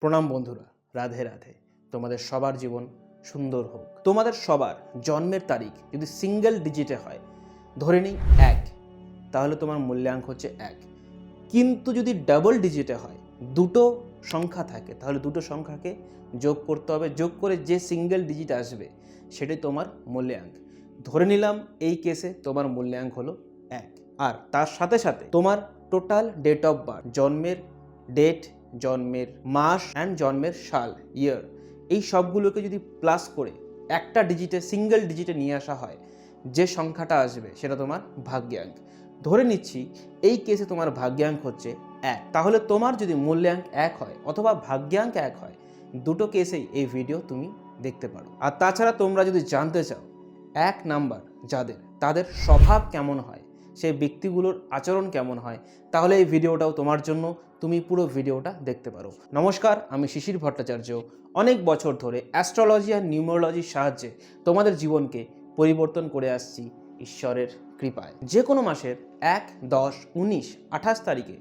প্রণাম বন্ধুরা, রাধে রাধে। তোমাদের সবার জীবন সুন্দর হোক। তোমাদের সবার জন্মের তারিখ যদি সিঙ্গেল ডিজিটে হয়, ধরে নিই 1, তাহলে তোমার মূল্যাঙ্ক হচ্ছে 1। কিন্তু যদি ডাবল ডিজিটে হয়, দুটো সংখ্যা থাকে, তাহলে দুটো সংখ্যাকে যোগ করতে হবে। যোগ করে যে সিঙ্গেল ডিজিট আসবে সেটাই তোমার মূল্যাঙ্ক। ধরে নিলাম এই কেসে তোমার মূল্যাঙ্ক হলো 1। আর তার সাথে সাথে তোমার টোটাল ডেট অফ বার্থ, জন্মের ডেট, জন্মের মাস অ্যান্ড জন্মের সাল, ইয়ার, এই সবগুলোকে যদি প্লাস করে একটা ডিজিটে, সিঙ্গেল ডিজিটে নিয়ে আসা হয়, যে সংখ্যাটা আসবে সেটা তোমার ভাগ্যাঙ্ক। ধরে নিচ্ছি এই কেসে তোমার ভাগ্যাঙ্ক হচ্ছে 1। তাহলে তোমার যদি মূল্যাঙ্ক 1 হয় অথবা ভাগ্যাঙ্ক 1 হয়, দুটো কেসেই এই ভিডিও তুমি দেখতে পারো। আর তাছাড়া তোমরা যদি জানতে চাও 1 নাম্বার যাদের, তাদের স্বভাব কেমন হয়, সেই ব্যক্তিগুলোর আচরণ কেমন হয়, তাহলে এই ভিডিওটাও তোমার জন্য। তুমি পুরো ভিডিওটা দেখতে পারো। নমস্কার, আমি শিশির ভট্টাচার্য। অনেক বছর ধরে অ্যাস্ট্রোলজি আর নিউমেরোলজির সাহায্যে তোমাদের জীবনকে পরিবর্তন করে আসছি ঈশ্বরের কৃপায়। যে কোনো মাসের 1, 10, 19, 28 তারিখে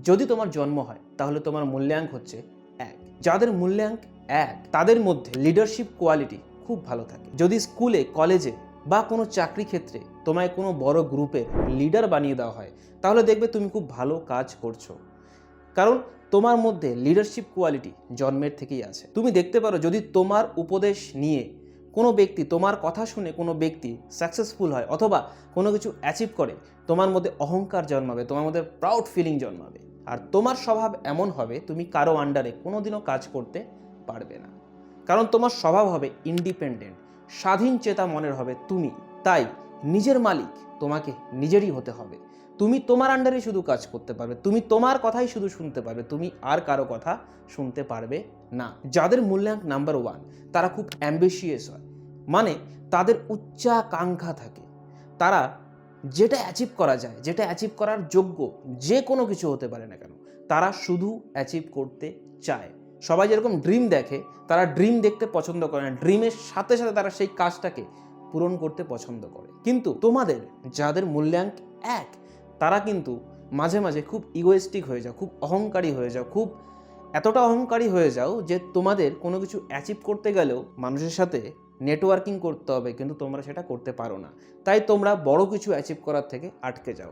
যদি তোমার জন্ম হয়, তাহলে তোমার মূল্যাঙ্ক হচ্ছে 1। যাদের মূল্যাঙ্ক 1, তাদের মধ্যে লিডারশিপ কোয়ালিটি খুব ভালো থাকে। যদি স্কুলে, কলেজে বা কোনো চাকরি ক্ষেত্রে তোমায় কোনো বড় গ্রুপের লিডার বানিয়ে দেওয়া হয়, তাহলে দেখবে তুমি খুব ভালো কাজ করছো, কারণ তোমার মধ্যে লিডারশিপ কোয়ালিটি জন্মের থেকেই আছে। তুমি দেখতে পারো, যদি তোমার উপদেশ নিয়ে কোনো ব্যক্তি, তোমার কথা শুনে কোনো ব্যক্তি সাকসেসফুল হয় অথবা কোনো কিছু অ্যাচিভ করে, তোমার মধ্যে অহংকার জন্মাবে, তোমার মধ্যে প্রাউড ফিলিং জন্মাবে। আর তোমার স্বভাব এমন হবে, তুমি কারো আন্ডারে কোনোদিনও কাজ করতে পারবে না, কারণ তোমার স্বভাব হবে ইন্ডিপেন্ডেন্ট, স্বাধীন চেতা মনের হবে তুমি। তাই নিজের মালিক তোমাকে নিজেরই হতে হবে। তুমি তোমার আন্ডারে শুধু কাজ করতে পারবে, তুমি তোমার কথাই শুধু শুনতে পারবে, তুমি আর কারো কথা শুনতে পারবে না। যাদের মূল্যাঙ্ক নাম্বার 1, তারা খুব অ্যাম্বিশিয়াস হয়, মানে তাদের উচ্চাকাঙ্ক্ষা থাকে। তারা যেটা অ্যাচিভ করা যায়, যেটা অ্যাচিভ করার যোগ্য, যে কোনো কিছু হতে পারে না কেন, তারা শুধু অ্যাচিভ করতে চায়। সবাই যেরকম ড্রিম দেখে, তারা ড্রিম দেখতে পছন্দ করে না, ড্রিমের সাথে সাথে তারা সেই কাজটাকে পূরণ করতে পছন্দ করে। কিন্তু তোমাদের যাদের মূল্যাঙ্ক 1, তারা কিন্তু মাঝে মাঝে খুব ইগোয়েস্টিক হয়ে যাও, খুব অহংকারী হয়ে যাও, খুব এতটা অহংকারী হয়ে যাও যে তোমাদের কোনো কিছু অ্যাচিভ করতে গেলেও মানুষের সাথে নেটওয়ার্কিং করতে হবে, কিন্তু তোমরা সেটা করতে পারো না। তাই তোমরা বড় কিছু অ্যাচিভ করার থেকে আটকে যাও।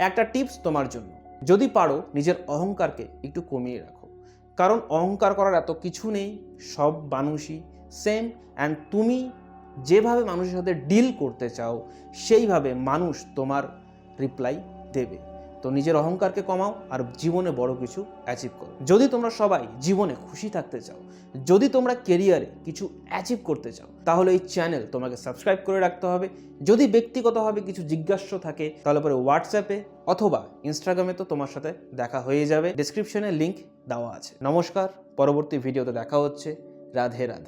একটা টিপস তোমার জন্য, যদি পারো নিজের অহংকারকে একটু কমিয়ে রাখো, কারণ অহংকার করার এত কিছু নেই। সব মানুষই সেম, অ্যান্ড তুমি যেভাবে মানুষের সাথে ডিল করতে চাও, সেইভাবে মানুষ তোমার রিপ্লাই দেবে। তো নিজের অহংকারকে কমাও আর জীবনে বড় কিছু অ্যাচিভ করো। যদি তোমরা সবাই জীবনে খুশি থাকতে চাও, যদি তোমরা কেরিয়ারে কিছু অ্যাচিভ করতে চাও, তাহলে এই চ্যানেল তোমাকে সাবস্ক্রাইব করে রাখতে হবে। যদি ব্যক্তিগতভাবে কিছু জিজ্ঞাসা থাকে, তাহলে পরে হোয়াটসঅ্যাপে অথবা ইনস্টাগ্রামে তো তোমার সাথে দেখা হয়ে যাবে। ডেসক্রিপশনে লিঙ্ক দেওয়া আছে। নমস্কার, পরবর্তী ভিডিওতে দেখা হচ্ছে। রাধে রাধে।